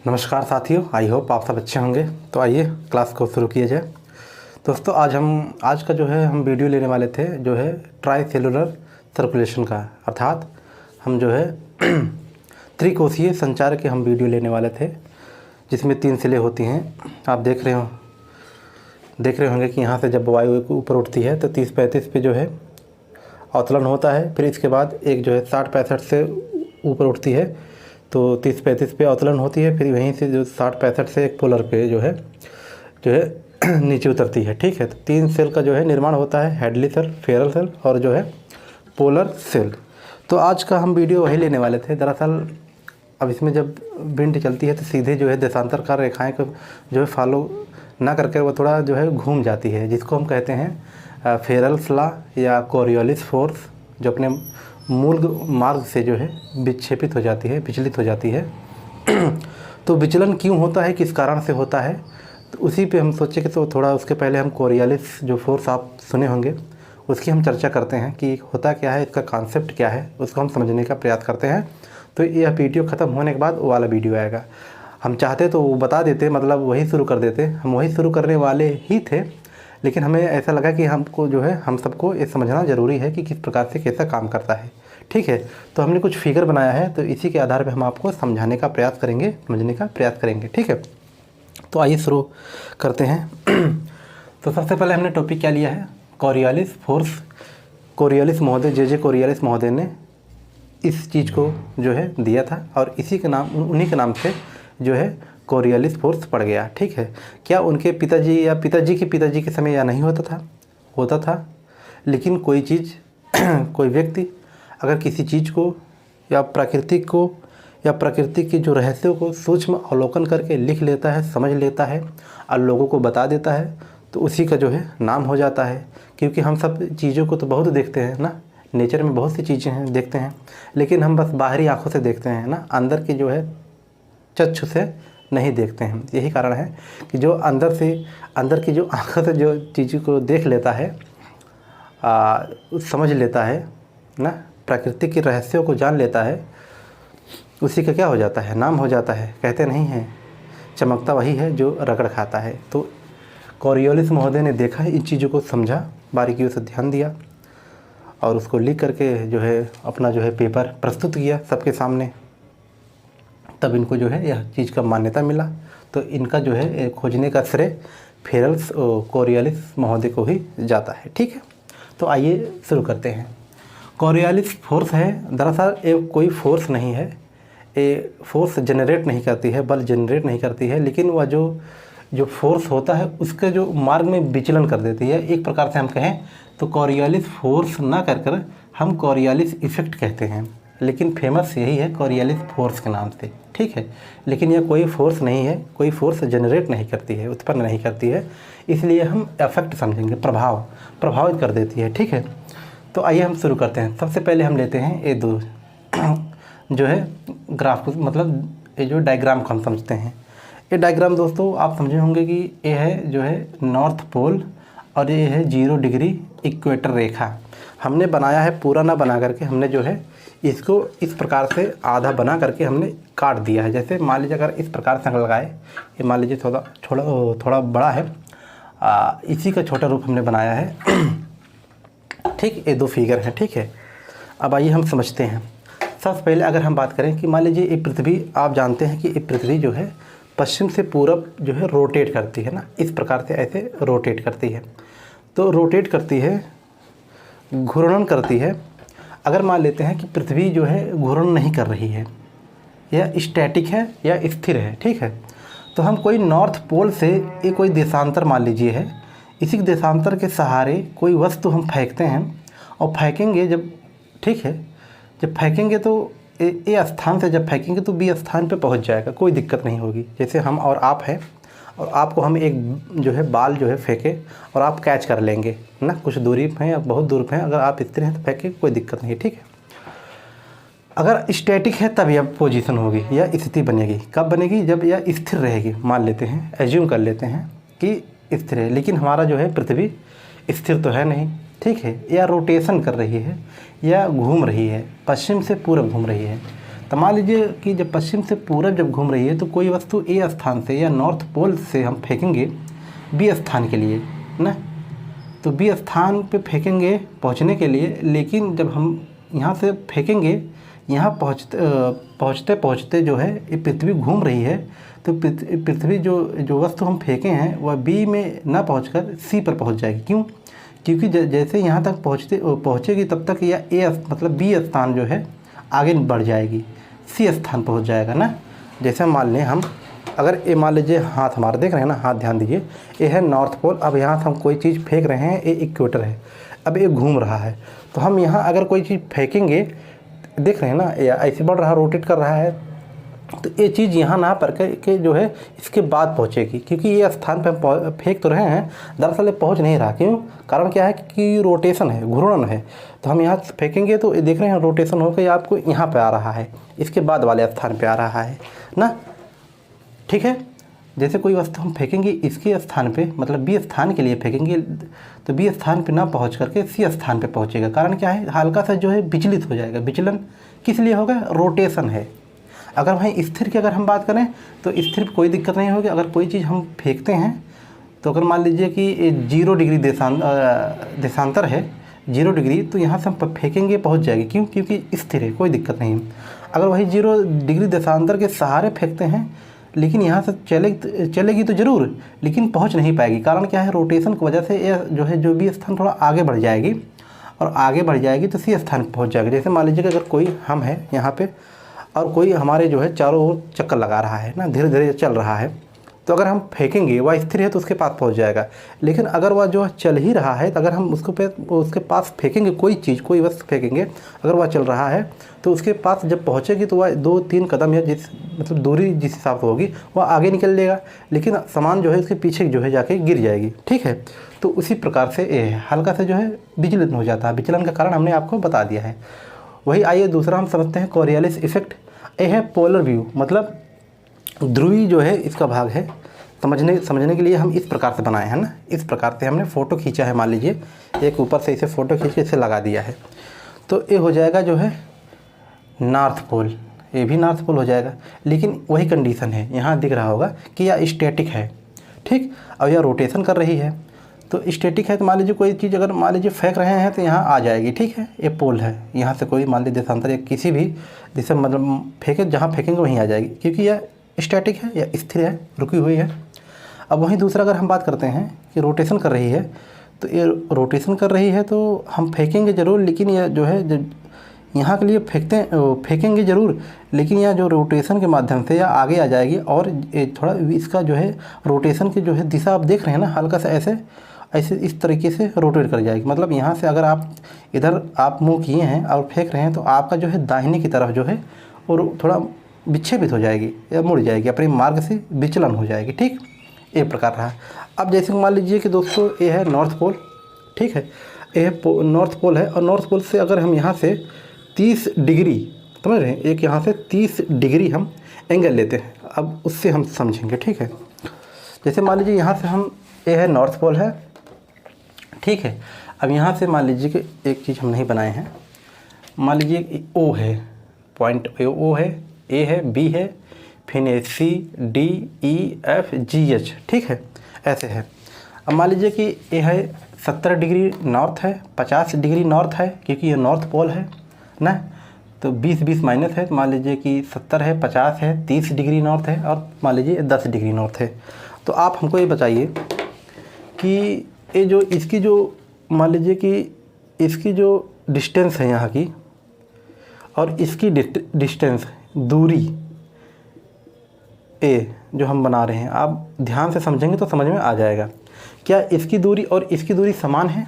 नमस्कार साथियों, I hope आप सब अच्छे होंगे। तो आइए क्लास को शुरू किया जाए। दोस्तों आज का जो है हम वीडियो लेने वाले थे जो है ट्राई सेलुलर सर्कुलेशन का, अर्थात हम जो है त्रिकोशीय संचार के हम वीडियो लेने वाले थे, जिसमें 3 सेलें होती हैं। आप देख रहे होंगे कि यहाँ से जब वायु ऊपर उठती है तो 30-35 पे जो है अवतरण होता है। फिर इसके बाद एक जो है 60-65 से ऊपर उठती है तो 30-35 पे अवतरण होती है। फिर वहीं से जो 60-65 से एक पोलर पे जो है नीचे उतरती है। ठीक है, तो 3 सेल का जो है निर्माण होता है, हेडली सेल, फेरल सेल और जो है पोलर सेल। तो आज का हम वीडियो वही लेने वाले थे। दरअसल अब इसमें जब विंड चलती है तो सीधे जो है देशांतर का रेखाएं को जो है फॉलो ना करके वो थोड़ा जो है घूम जाती है, जिसको हम कहते हैं फेरल्स लॉ या कोरियोलिस फोर्स, जो अपने मूल मार्ग से जो है विक्षेपित हो जाती है, विचलित हो जाती है। तो विचलन क्यों होता है, किस कारण से होता है, तो उसी पे हम सोचे कि तो थोड़ा उसके पहले हम कोरियोलिस जो फोर्स आप सुने होंगे उसकी हम चर्चा करते हैं कि होता क्या है, इसका कॉन्सेप्ट क्या है, उसको हम समझने का प्रयास करते हैं। तो यह वीडियो ख़त्म होने के बाद वो वाला वीडियो आएगा। हम चाहते तो वो बता देते, मतलब वही शुरू कर देते, हम वही शुरू करने वाले ही थे, लेकिन हमें ऐसा लगा कि हमको जो है हम सबको ये समझना ज़रूरी है कि किस प्रकार से कैसा काम करता है। ठीक है, तो हमने कुछ फिगर बनाया है, तो इसी के आधार पे हम आपको समझाने का प्रयास करेंगे, समझने का प्रयास करेंगे। ठीक है, तो आइए शुरू करते हैं। तो सबसे पहले हमने टॉपिक क्या लिया है, कोरियोलिस फोर्स। कोरियोलिस महोदय, जे कोरियोलिस महोदय ने इस चीज़ को जो है दिया था और इसी के नाम, उन्हीं के नाम से जो है कोरियोलिस फोर्स पड़ गया। ठीक है, क्या उनके पिताजी या पिताजी के समय या नहीं होता था, लेकिन कोई चीज़ कोई व्यक्ति अगर किसी चीज़ को या प्रकृति के जो रहस्यों को सूक्ष्म अवलोकन करके लिख लेता है, समझ लेता है और लोगों को बता देता है, तो उसी का जो है नाम हो जाता है। क्योंकि हम सब चीज़ों को तो बहुत देखते हैं ना, नेचर में बहुत सी चीज़ें हैं देखते हैं, लेकिन हम बस बाहरी आँखों से देखते हैं ना, अंदर की जो है चक्षु से नहीं देखते हैं। यही कारण है कि जो अंदर की जो आँखों से जो चीज़ों को देख लेता है, समझ लेता है ना, प्रकृति के रहस्यों को जान लेता है, उसी का क्या हो जाता है, नाम हो जाता है। कहते नहीं हैं चमकता वही है जो रगड़ खाता है। तो कोरियोलिस महोदय ने देखा, इन चीज़ों को समझा, बारीकियों से ध्यान दिया और उसको लिख करके जो है अपना जो है पेपर प्रस्तुत किया सबके सामने। तब इनको जो है यह चीज़ का मान्यता मिला। तो इनका जो है खोजने का श्रेय फेरल्स कोरियोलिस महोदय को ही जाता है। ठीक है, तो आइए शुरू करते हैं। कोरियोलिस फोर्स है, दरअसल ये कोई फोर्स नहीं है, ये फोर्स जनरेट नहीं करती है, बल जनरेट नहीं करती है, लेकिन वह जो फोर्स होता है उसके जो मार्ग में विचलन कर देती है। एक प्रकार से हम कहें तो कोरियोलिस फोर्स ना कर हम कोरियोलिस इफेक्ट कहते हैं, लेकिन फेमस यही है कोरियोलिस फोर्स के नाम से। ठीक है, लेकिन यह कोई फोर्स नहीं है, कोई फोर्स जनरेट नहीं करती है, उत्पन्न नहीं करती है, इसलिए हम इफेक्ट समझेंगे, प्रभावित कर देती है। ठीक है, तो आइए हम शुरू करते हैं। सबसे पहले हम लेते हैं ये दो जो है ग्राफ को, मतलब ये जो डायग्राम को हम समझते हैं। ये डायग्राम दोस्तों आप समझे होंगे कि ये है जो है नॉर्थ पोल और ये है 0 डिग्री इक्वेटर रेखा। हमने बनाया है, पूरा ना बना करके हमने जो है इसको इस प्रकार से आधा बना करके हमने काट दिया है। जैसे मान लीजिए अगर इस प्रकार से लगाए, ये मान लीजिए थोड़ा बड़ा है, इसी का छोटा रूप हमने बनाया है। ठीक, ये 2 फिगर हैं। ठीक है, अब आइए हम समझते हैं। सबसे पहले अगर हम बात करें कि मान लीजिए ये पृथ्वी, आप जानते हैं कि ये पृथ्वी जो है पश्चिम से पूरब जो है रोटेट करती है ना, इस प्रकार से ऐसे रोटेट करती है। तो रोटेट करती है, घूर्णन करती है। अगर मान लेते हैं कि पृथ्वी जो है घूर्णन नहीं कर रही है, या स्टैटिक है या स्थिर है, ठीक है, तो हम कोई नॉर्थ पोल से ये कोई देशांतर मान लीजिए है, इसी देशांतर के सहारे कोई वस्तु हम फेंकते हैं और फेंकेंगे जब, ठीक है, जब फेंकेंगे तो ए स्थान से जब फेंकेंगे तो बी स्थान पे पहुंच जाएगा, कोई दिक्कत नहीं होगी। जैसे हम और आप हैं और आपको हम एक जो है बाल जो है फेंके और आप कैच कर लेंगे ना, कुछ दूरी पे हैं या बहुत दूर पे हैं, अगर आप स्थिर हैं तो फेंके, कोई दिक्कत नहीं। ठीक है, अगर स्टैटिक है तब यह पोजीशन होगी या स्थिति बनेगी। कब बनेगी, जब यह स्थिर रहेगी। मान लेते हैं, एज्यूम कर लेते हैं कि स्थिर है, लेकिन हमारा जो है पृथ्वी स्थिर तो है नहीं, ठीक है, या रोटेशन कर रही है या घूम रही है, पश्चिम से पूरब घूम रही है, तो मान लीजिए कि जब पश्चिम से पूरब जब घूम रही है तो कोई वस्तु ए स्थान से या नॉर्थ पोल से हम फेंकेंगे बी स्थान के लिए ना, तो बी स्थान पे फेंकेंगे पहुंचने के लिए, लेकिन जब हम यहाँ से फेंकेंगे, यहाँ पहुँचते पहुँचते जो है ये पृथ्वी घूम रही है, तो पृथ्वी जो वस्तु हम फेंके हैं वह बी में ना पहुंचकर सी पर पहुंच जाएगी। क्यों? क्योंकि जैसे यहाँ तक पहुँचेगी तब तक यह ए मतलब बी स्थान जो है आगे बढ़ जाएगी, सी स्थान पहुँच जाएगा ना। जैसे मान लें हम, अगर ये मान लीजिए हाथ हमारा देख रहे हैं ना, हाथ ध्यान दीजिए, ये है नॉर्थ पोल। अब यहाँ से हम कोई चीज़ फेंक रहे हैं, ये इक्वेटर है, अब ये घूम रहा है, तो हम यहाँ अगर कोई चीज़ फेंकेंगे, देख रहे हैं ना, ये ऐसे बढ़ रहा है, रोटेट कर रहा है, तो ये चीज़ यहाँ ना पर के जो है इसके बाद पहुँचेगी, क्योंकि ये स्थान पे हम फेंक तो रहे हैं, दरअसल ये पहुँच नहीं रहा। क्यों? कारण क्या है कि रोटेशन है, घूर्णन है। तो हम यहाँ फेंकेंगे तो देख रहे हैं रोटेशन होकर आपको यहाँ पे आ रहा है, इसके बाद वाले स्थान पे आ रहा है ना। ठीक है, जैसे कोई वस्तु हम फेंकेंगे इसके स्थान पे, मतलब बी स्थान के लिए फेंकेंगे, तो बी स्थान पे ना पहुँच करके सी स्थान पे पहुँचेगा। कारण क्या है? हल्का सा जो है विचलित हो जाएगा। विचलन किस लिए होगा? रोटेशन है। अगर वहीं स्थिर की अगर हम बात करें तो स्थिर कोई दिक्कत नहीं होगी। अगर कोई चीज़ हम फेंकते हैं तो अगर मान लीजिए कि 0 डिग्री देशांतर है, 0 डिग्री, तो यहाँ से हम फेंकेंगे पहुँच जाएगी। क्यों? क्योंकि स्थिर है, कोई दिक्कत नहीं। अगर वही 0 डिग्री देशांतर के सहारे फेंकते हैं, लेकिन यहाँ से चलेगी तो ज़रूर, लेकिन पहुँच नहीं पाएगी। कारण क्या है? रोटेशन की वजह से यह जो है जो भी स्थान थोड़ा आगे बढ़ जाएगी, और आगे बढ़ जाएगी तो सी स्थान पर पहुँच जाएगी। जैसे मान लीजिए कि अगर कोई हम है यहाँ पे और कोई हमारे जो है चारों ओर चक्कर लगा रहा है ना, धीरे धीरे चल रहा है, तो अगर हम फेंकेंगे, वह स्थिर है तो उसके पास पहुंच जाएगा। लेकिन अगर वह जो चल ही रहा है, तो अगर हम उसके पास फेंकेंगे कोई चीज़, कोई वस्तु फेंकेंगे, अगर वह चल रहा है तो उसके पास जब पहुंचेगी तो वह 2-3 कदम या मतलब दूरी जिस हिसाब से होगी वह आगे निकल लेगा, लेकिन सामान जो है उसके पीछे जो है जाके गिर जाएगी। ठीक है, तो उसी प्रकार से ये हल्का से जो है विचलन हो जाता है। विचलन का कारण हमने आपको बता दिया है। वही आइए दूसरा हम समझते हैं कोरियोलिस इफेक्ट। ये है पोलर व्यू, मतलब ध्रुवी जो है इसका भाग है। समझने के लिए हम इस प्रकार से बनाए हैं ना, इस प्रकार से हमने फ़ोटो खींचा है। मान लीजिए एक ऊपर से इसे फ़ोटो खींच के इसे लगा दिया है, तो ये हो जाएगा जो है नॉर्थ पोल, ये भी नॉर्थ पोल हो जाएगा। लेकिन वही कंडीशन है, यहाँ दिख रहा होगा कि यह स्टैटिक है, ठीक, और यह रोटेशन कर रही है। तो स्टैटिक है तो मान लीजिए कोई चीज़ अगर मान लीजिए फेंक रहे हैं तो यहाँ आ जाएगी, ठीक है, ये पोल है। यहाँ से कोई मान लीजिए देशांतर या किसी भी दिशा मतलब फेंके, जहाँ फेंकेंगे वहीं आ जाएगी, क्योंकि यह स्टैटिक है या स्थिर है, रुकी हुई है। अब वहीं दूसरा अगर हम बात करते हैं कि रोटेशन कर रही है, तो ये रोटेशन कर रही है तो हम फेंकेंगे ज़रूर, लेकिन यह जो है जब यहाँ के लिए फेंकेंगे ज़रूर, लेकिन यह जो रोटेशन के माध्यम से यह आगे आ जाएगी, और थोड़ा इसका जो है रोटेशन की जो है दिशा आप देख रहे हैं ना, हल्का सा ऐसे इस तरीके से रोटेट कर जाएगी। मतलब यहाँ से अगर आप इधर आप मुँह किए हैं और फेंक रहे हैं, तो आपका जो है दाहिने की तरफ जो है और थोड़ा विक्षेपित हो जाएगी या मुड़ जाएगी, अपने मार्ग से विचलन हो जाएगी। ठीक, ये प्रकार रहा। अब जैसे मान लीजिए कि दोस्तों ये है नॉर्थ पोल, ठीक है, ये नॉर्थ पोल है, और नॉर्थ पोल से अगर हम यहाँ से 30 डिग्री, समझ रहे हैं, एक यहाँ से 30 डिग्री हम एंगल लेते हैं। अब उससे हम समझेंगे, ठीक है। जैसे मान लीजिए यहाँ से हम, ये है नॉर्थ पोल है, ठीक है। अब यहाँ से मान लीजिए कि एक चीज़ हम नहीं बनाए हैं, मान लीजिए ओ है, पॉइंट ओ है, ए है, बी है, फिर सी, डी, ई, एफ, जी, एच, ठीक है, ऐसे है। अब मान लीजिए कि ये है 70 डिग्री नॉर्थ है, 50 डिग्री नॉर्थ है, क्योंकि ये नॉर्थ पोल है ना, तो 20-20 माइनस है, तो मान लीजिए कि 70 है, 50 है, 30 डिग्री नॉर्थ है, और मान लीजिए 10 डिग्री नॉर्थ है। तो आप हमको ये बताइए कि ये जो इसकी जो मान लीजिए कि इसकी जो डिस्टेंस है यहाँ की, और इसकी डिस्टेंस दूरी ए जो हम बना रहे हैं, आप ध्यान से समझेंगे तो समझ में आ जाएगा। क्या इसकी दूरी और इसकी दूरी समान है?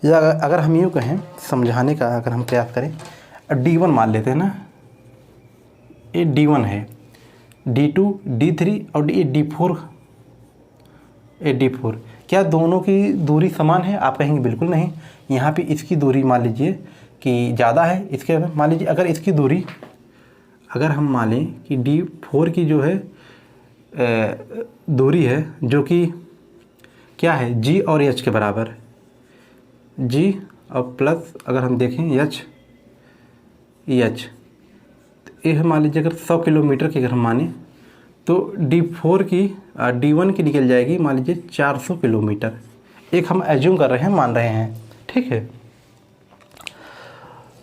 या अगर हम यूँ कहें समझाने का अगर हम प्रयास करें, D1 मान लेते हैं ना, ये D1 है, D2, D3 और D4, ये D4। क्या दोनों की दूरी समान है? आप कहेंगे बिल्कुल नहीं। यहाँ पे इसकी दूरी मान लीजिए कि ज़्यादा है, इसके मान लीजिए अगर इसकी दूरी, अगर हम मान लें कि D4 की जो है दूरी है, जो कि क्या है, G और H के बराबर, G और प्लस अगर हम देखें H, ये है मान लीजिए अगर 100 किलोमीटर की अगर हम माने तो D4 की D1 की निकल जाएगी मान लीजिए 400 किलोमीटर। एक हम एज्यूम कर रहे हैं, मान रहे हैं, ठीक है।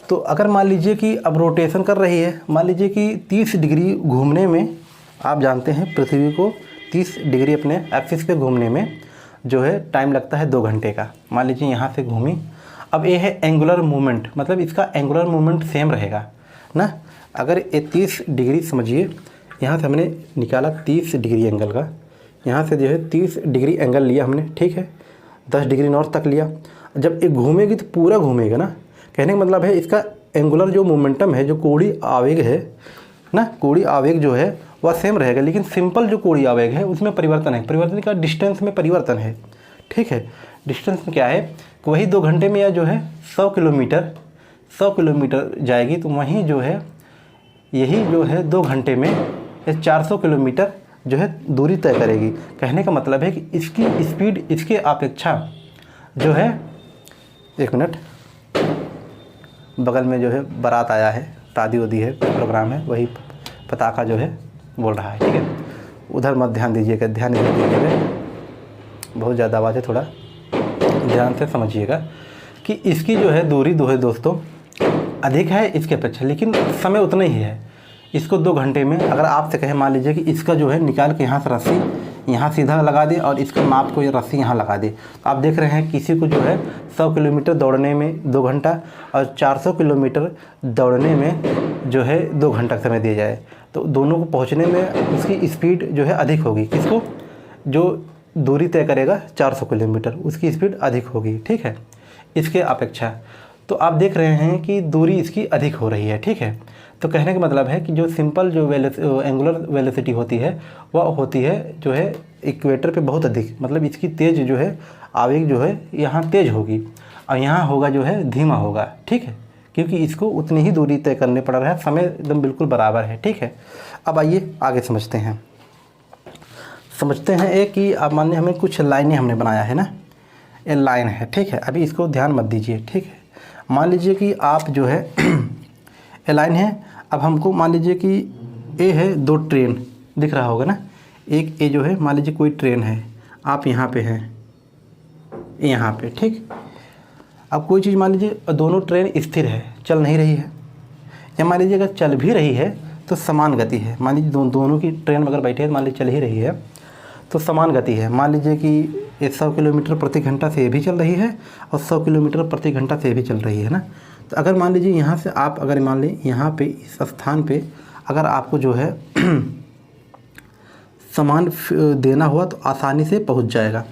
तो अगर मान लीजिए कि अब रोटेशन कर रही है, मान लीजिए कि 30 डिग्री घूमने में, आप जानते हैं पृथ्वी को 30 डिग्री अपने एक्सिस पे घूमने में जो है टाइम लगता है 2 घंटे का। मान लीजिए यहाँ से घूमी, अब ये है एंगुलर मूवमेंट, मतलब इसका एंगुलर मूवमेंट सेम रहेगा ना। अगर ये 30 डिग्री समझिए, यहाँ से हमने निकाला 30 डिग्री एंगल का, यहाँ से जो है 30 डिग्री एंगल लिया हमने, ठीक है, 10 डिग्री नॉर्थ तक लिया। जब ये घूमेगी तो पूरा घूमेगा ना, कहने का मतलब है इसका एंगुलर जो मोमेंटम है, जो कोणीय आवेग है ना, कोणीय आवेग जो है वह सेम रहेगा, लेकिन सिंपल जो कोणीय आवेग है उसमें परिवर्तन है। परिवर्तन का डिस्टेंस में परिवर्तन है, ठीक है। डिस्टेंस में क्या है कि वही 2 घंटे में या जो है 100 किलोमीटर जाएगी, तो वहीं जो है यही जो है 2 घंटे में 400 किलोमीटर जो है दूरी तय करेगी। कहने का मतलब है कि इसकी स्पीड इसके अपेक्षा जो है, 1 मिनट, बगल में जो है बारात आया है, शादी उदी है, प्रोग्राम है, वही पताका जो है बोल रहा है, ठीक है। उधर मत ध्यान दीजिएगा, ध्यान इधर दीजिएगा, बहुत ज़्यादा आवाज़ है, थोड़ा ध्यान से समझिएगा कि इसकी जो है दूरी जो है दोस्तों अधिक है इसके अपेक्षा, लेकिन समय उतना ही है। इसको 2 घंटे में अगर आपसे कहे, मान लीजिए कि इसका जो है निकाल के यहाँ से रस्सी यहाँ सीधा लगा दे और इसका माप को ये रस्सी यहाँ लगा दे, तो आप देख रहे हैं किसी को जो है 100 किलोमीटर दौड़ने में 2 घंटा और 400 किलोमीटर दौड़ने में जो है 2 घंटा समय दिया जाए, तो दोनों को पहुँचने में उसकी स्पीड जो है अधिक होगी। किसको? जो दूरी तय करेगा 400 किलोमीटर, उसकी स्पीड अधिक होगी, ठीक है, इसके अपेक्षा। तो आप देख रहे हैं कि दूरी इसकी अधिक हो रही है, ठीक है। तो कहने का मतलब है कि जो सिंपल जो एंगुलर वेलोसिटी होती है वह होती है जो है इक्वेटर पे बहुत अधिक, मतलब इसकी तेज़ जो है आवेग जो है यहाँ तेज़ होगी और यहाँ होगा जो है धीमा होगा, ठीक है, क्योंकि इसको उतनी ही दूरी तय करने पड़ रहा है, समय एकदम बिल्कुल बराबर है, ठीक है। अब आइए आगे समझते हैं एक कि अब मान लीजिए हमें कुछ लाइनें हमने बनाया है ना, ये लाइन है, ठीक है। अभी इसको ध्यान मत दीजिए, ठीक है। मान लीजिए कि आप जो है ये लाइन है, अब हमको मान लीजिए कि ए है 2 ट्रेन दिख रहा होगा ना, एक ए जो है मान लीजिए कोई ट्रेन है, आप यहाँ पे हैं, यहाँ पे, ठीक। अब कोई चीज़ मान लीजिए दोनों ट्रेन स्थिर है, चल नहीं रही है, या मान लीजिए अगर चल भी रही है तो समान गति है। मान लीजिए दोनों की ट्रेन अगर बैठे मान लीजिए चल ही रही है तो समान गति है। मान लीजिए कि 100 किलोमीटर प्रति घंटा से ये भी चल रही है और 100 किलोमीटर प्रति घंटा से ये भी चल रही है ना। तो अगर मान लीजिए यहाँ से आप अगर मान लें यहाँ पे इस स्थान पे अगर आपको जो है सामान देना हुआ तो आसानी से पहुँच जाएगा,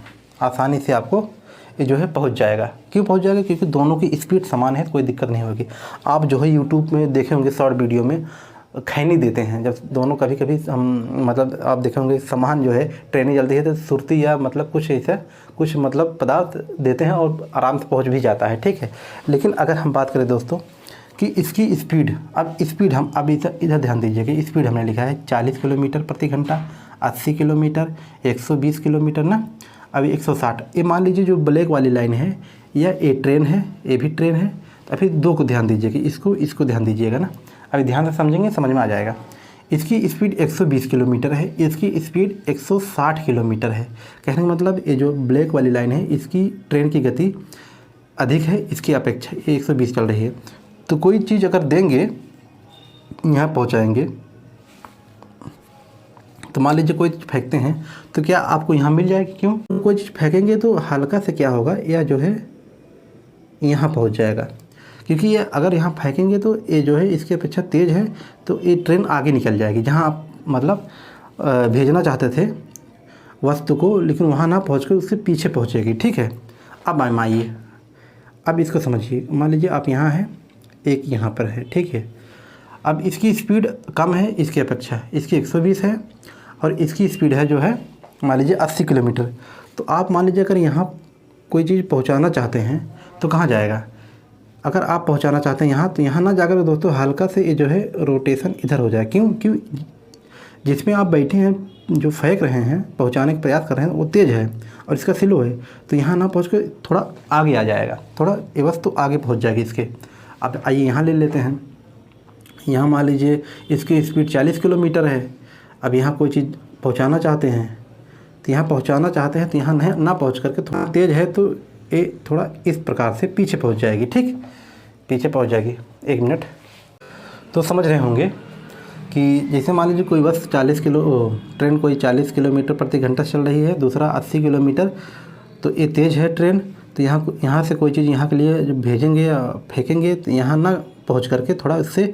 आसानी से आपको ये जो है पहुँच जाएगा। क्यों पहुँच जाएगा? क्योंकि दोनों की स्पीड समान है, कोई दिक्कत नहीं होगी। आप जो है यूट्यूब में देखे होंगे शॉर्ट वीडियो में खैनी देते हैं, जब दोनों कभी कभी हम मतलब आप देखे होंगे सामान जो है ट्रेनें चलती है तो सुरती या मतलब कुछ ऐसा कुछ मतलब पदार्थ देते हैं और आराम से पहुंच भी जाता है, ठीक है। लेकिन अगर हम बात करें दोस्तों कि इसकी स्पीड, अब स्पीड हम अब इधर ध्यान दीजिए कि स्पीड हमने लिखा है 40 किलोमीटर प्रति घंटा, 80 किलोमीटर, 120 किलोमीटर ना, अभी 160। ये मान लीजिए जो ब्लैक वाली लाइन है या ये ट्रेन है, ये भी ट्रेन है। तो अभी 2 को ध्यान दीजिए कि इसको ध्यान दीजिएगा ना, अभी ध्यान से समझेंगे समझ में आ जाएगा। इसकी स्पीड 120 किलोमीटर है, इसकी स्पीड 160 किलोमीटर है। कहने का मतलब ये जो ब्लैक वाली लाइन है इसकी ट्रेन की गति अधिक है इसकी अपेक्षा, ये 120 चल रही है। तो कोई चीज़ अगर देंगे यहाँ पहुँचाएंगे, तो मान लीजिए कोई चीज़ फेंकते हैं तो क्या आपको यहाँ मिल जाएगी? क्यों? कोई चीज़ फेंकेंगे तो हल्का से क्या होगा, या जो है यहाँ पहुँच जाएगा, क्योंकि ये अगर यहाँ फेंकेंगे तो ये जो है इसके अपेक्षा तेज़ है, तो ये ट्रेन आगे निकल जाएगी जहाँ आप मतलब भेजना चाहते थे वस्तु को, लेकिन वहाँ ना पहुँच कर उससे पीछे पहुँचेगी, ठीक है। अब आइए, अब इसको समझिए। मान लीजिए आप यहाँ हैं, एक यहाँ पर है, ठीक है। अब इसकी स्पीड कम है इसकी अपेक्षा, इसकी 120 है और इसकी स्पीड है जो है मान लीजिए 80 किलोमीटर। तो आप मान लीजिए अगर यहाँ कोई चीज़ पहुँचाना चाहते हैं तो कहाँ जाएगा? अगर आप पहुंचाना चाहते हैं यहाँ, तो यहाँ ना जाकर दोस्तों हल्का से ये जो है रोटेशन इधर हो जाए। क्यों? जिसमें आप बैठे हैं, जो फेंक रहे हैं, पहुंचाने का प्रयास कर रहे हैं, वो तेज़ है और इसका स्लो है, तो यहाँ ना पहुँच कर थोड़ा आगे आ जाएगा, थोड़ा ये वस्तु आगे पहुँच जाएगी इसके। अब आइए यहाँ ले लेते हैं। यहाँ मान लीजिए इसकी स्पीड 40 किलोमीटर है। अब यहाँ कोई चीज़ पहुँचाना चाहते हैं, तो यहाँ पहुँचाना चाहते हैं तो यहाँ ना पहुँच करके थोड़ा तेज़ है तो ये थोड़ा इस प्रकार से पीछे पहुँच जाएगी। ठीक, पीछे पहुँच जाएगी। 1 मिनट। तो समझ रहे होंगे कि जैसे मान लीजिए कोई बस ट्रेन कोई 40 किलोमीटर प्रति घंटा चल रही है, दूसरा 80 किलोमीटर, तो ये तेज़ है ट्रेन, तो यहाँ से कोई चीज़ यहाँ के लिए जब भेजेंगे या फेंकेंगे तो यहाँ ना पहुँच करके थोड़ा इससे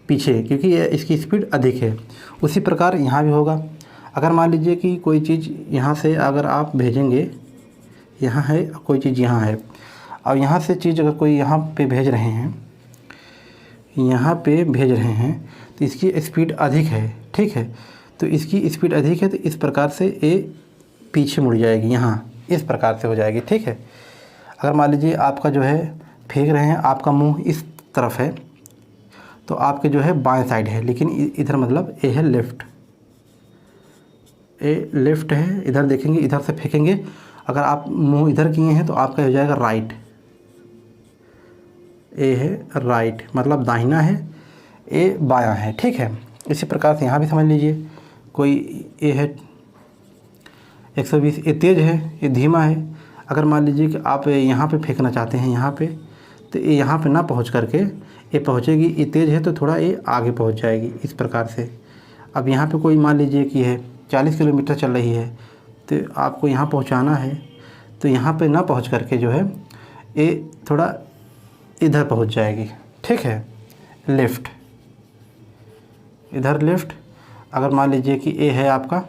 पीछे, क्योंकि इसकी स्पीड अधिक है। उसी प्रकार यहाँ भी होगा। अगर मान लीजिए कि कोई चीज़ यहाँ से अगर आप भेजेंगे, यहाँ है कोई चीज़ यहाँ है, और यहाँ से चीज़ अगर कोई यहाँ पे भेज रहे हैं, यहाँ पे भेज रहे हैं, तो इसकी स्पीड अधिक है। ठीक है, तो इसकी स्पीड अधिक है तो इस प्रकार से ये पीछे मुड़ जाएगी, यहाँ इस प्रकार से हो जाएगी। ठीक है, अगर मान लीजिए आपका जो है फेंक रहे हैं, आपका मुंह इस तरफ है तो आपके जो है बाएं साइड है, लेकिन इधर मतलब ए है लेफ़्ट, ए लेफ़्ट है। इधर देखेंगे, इधर से फेंकेंगे, अगर आप मुंह इधर किए हैं तो आपका हो जाएगा राइट, ए है राइट मतलब दाहिना है, ए बायां है। ठीक है, इसी प्रकार से यहाँ भी समझ लीजिए कोई ए है 120, ये तेज़ है, ये धीमा है। अगर मान लीजिए कि आप यहाँ पे फेंकना चाहते हैं यहाँ पे, तो ये यहाँ पे ना पहुँच करके ये पहुँचेगी, ये तेज़ है तो थोड़ा ये आगे पहुँच जाएगी इस प्रकार से। अब यहाँ पे कोई मान लीजिए कि है 40 किलोमीटर चल रही है, तो आपको यहाँ पहुँचाना है, तो यहाँ पे ना पहुँच करके जो है ये थोड़ा इधर पहुँच जाएगी। ठीक है, लेफ़्ट, इधर लेफ़्ट। अगर मान लीजिए कि ए है आपका,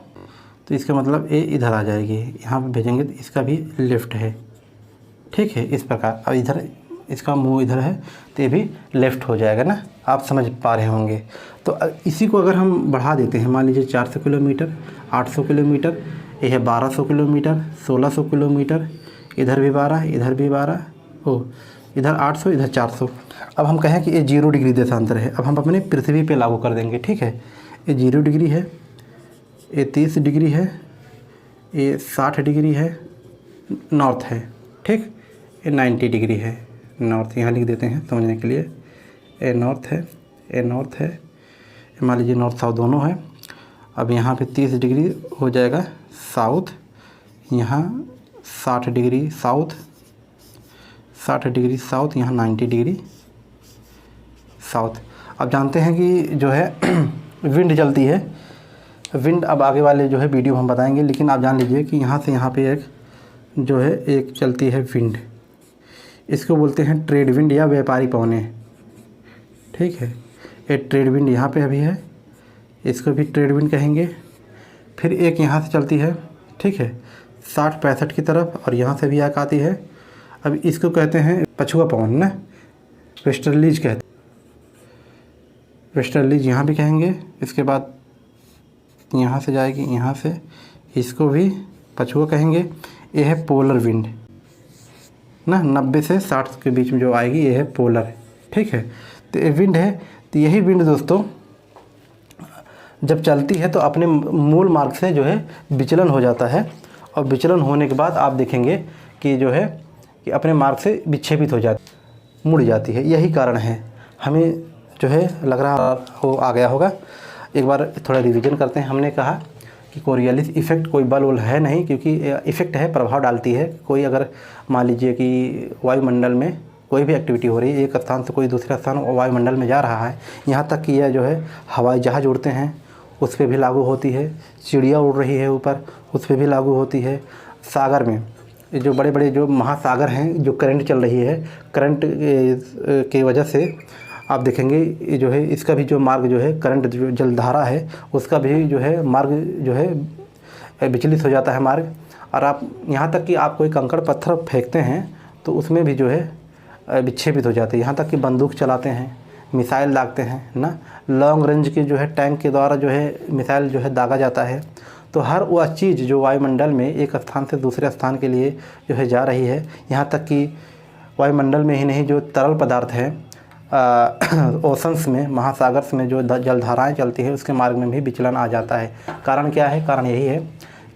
तो इसका मतलब ए इधर आ जाएगी, यहाँ पे भेजेंगे तो इसका भी लेफ़्ट है। ठीक है, इस प्रकार। अब इधर इसका मुंह इधर है तो ये भी लेफ़्ट हो जाएगा ना, आप समझ पा रहे होंगे। तो इसी को अगर हम बढ़ा देते हैं, मान लीजिए 400 किलोमीटर, 800 किलोमीटर, ये है 1200 किलोमीटर, 1600 किलोमीटर, इधर भी 12, इधर भी 12, इधर 800, इधर 400। अब हम कहें कि ये 0 डिग्री देशांतर है। अब हम अपने पृथ्वी पे लागू कर देंगे। ठीक है, ये 0 डिग्री है, ये 30 डिग्री है, ये 60 डिग्री है, नॉर्थ है। ठीक, ये 90 डिग्री है, नॉर्थ यहाँ लिख देते हैं समझने के लिए। ये नॉर्थ है, ये नॉर्थ है, मान लीजिए नॉर्थ साउथ दोनों है। अब यहाँ पे 30 डिग्री हो जाएगा साउथ, यहाँ 60 डिग्री साउथ, 60 डिग्री साउथ, यहाँ 90 डिग्री साउथ। अब जानते हैं कि जो है विंड चलती है, विंड अब आगे वाले जो है वीडियो हम बताएंगे, लेकिन आप जान लीजिए कि यहाँ से यहाँ पे एक जो है एक चलती है विंड, इसको बोलते हैं ट्रेड विंड या व्यापारी पवने। ठीक है, ये ट्रेड विंड यहाँ पे अभी है, इसको भी ट्रेड विंड कहेंगे। फिर एक यहाँ से चलती है, ठीक है, 60-65 की तरफ, और यहाँ से भी एक आती है। अब इसको कहते हैं पछुआ पवन ना, वेस्टर्लीज कहते हैं, वेस्टर्लीज यहाँ भी कहेंगे। इसके बाद यहाँ से जाएगी, यहाँ से, इसको भी पछुआ कहेंगे। ये है पोलर विंड ना, 90 से 60 के बीच में जो आएगी ये है पोलर। ठीक है, तो ये विंड है। तो यही विंड दोस्तों जब चलती है तो अपने मूल मार्ग से जो है विचलन हो जाता है, और विचलन होने के बाद आप देखेंगे कि जो है कि अपने मार्ग से विक्षेपित हो जाती, मुड़ जाती है। यही कारण है। हमें जो है लग रहा हो आ गया होगा। एक बार थोड़ा रिवीजन करते हैं। हमने कहा कि कोरियोलिस इफ़ेक्ट कोई बल वल है नहीं, क्योंकि इफ़ेक्ट है, प्रभाव डालती है। कोई अगर मान लीजिए कि वायुमंडल में कोई भी एक्टिविटी हो रही है, एक स्थान से कोई दूसरे स्थान वायुमंडल में जा रहा है, यहाँ तक कि यह जो है हवाई जहाज़ उड़ते हैं उस पर भी लागू होती है, चिड़िया उड़ रही है ऊपर उस पर भी लागू होती है। सागर में जो बड़े बड़े जो महासागर हैं, जो करंट चल रही है, करंट के वजह से आप देखेंगे ये जो है इसका भी जो मार्ग जो है, करंट जो जलधारा है उसका भी जो है मार्ग जो है विचलित हो जाता है मार्ग। और आप यहाँ तक कि आप कोई कंकड़ पत्थर फेंकते हैं तो उसमें भी जो है विक्षेपित हो जाते हैं। यहाँ तक कि बंदूक चलाते हैं, मिसाइल दागते हैं ना, लॉन्ग रेंज के जो है टैंक के द्वारा जो है मिसाइल जो है दागा जाता है। तो हर वह चीज़ जो वायुमंडल में एक स्थान से दूसरे स्थान के लिए जो है जा रही है, यहाँ तक कि वायुमंडल में ही नहीं, जो तरल पदार्थ हैं ओशंस में, महासागर्स में जो जलधाराएं चलती है उसके मार्ग में भी विचलन आ जाता है। कारण क्या है? कारण यही है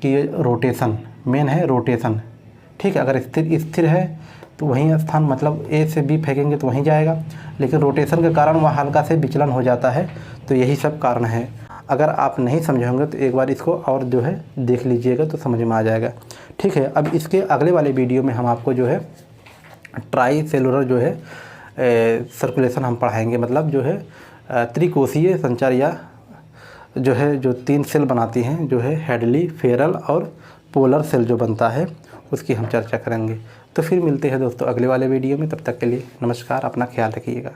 कि रोटेशन मेन है, रोटेशन। ठीक है, अगर स्थिर है तो वहीं स्थान मतलब ए से बी फेंकेंगे तो वहीं जाएगा, लेकिन रोटेशन के कारण वहाँ हल्का से विचलन हो जाता है। तो यही सब कारण है। अगर आप नहीं समझे होंगे तो एक बार इसको और जो है देख लीजिएगा तो समझ में आ जाएगा। ठीक है, अब इसके अगले वाले वीडियो में हम आपको जो है ट्राई सेलुलर जो है सर्कुलेशन हम पढ़ाएंगे, मतलब जो है त्रिकोशीय संचार या जो है जो 3 सेल बनाती हैं, जो है हेडली, फेरल और पोलर सेल जो बनता है, उसकी हम चर्चा करेंगे। तो फिर मिलते हैं दोस्तों अगले वाले वीडियो में। तब तक के लिए नमस्कार, अपना ख्याल रखिएगा।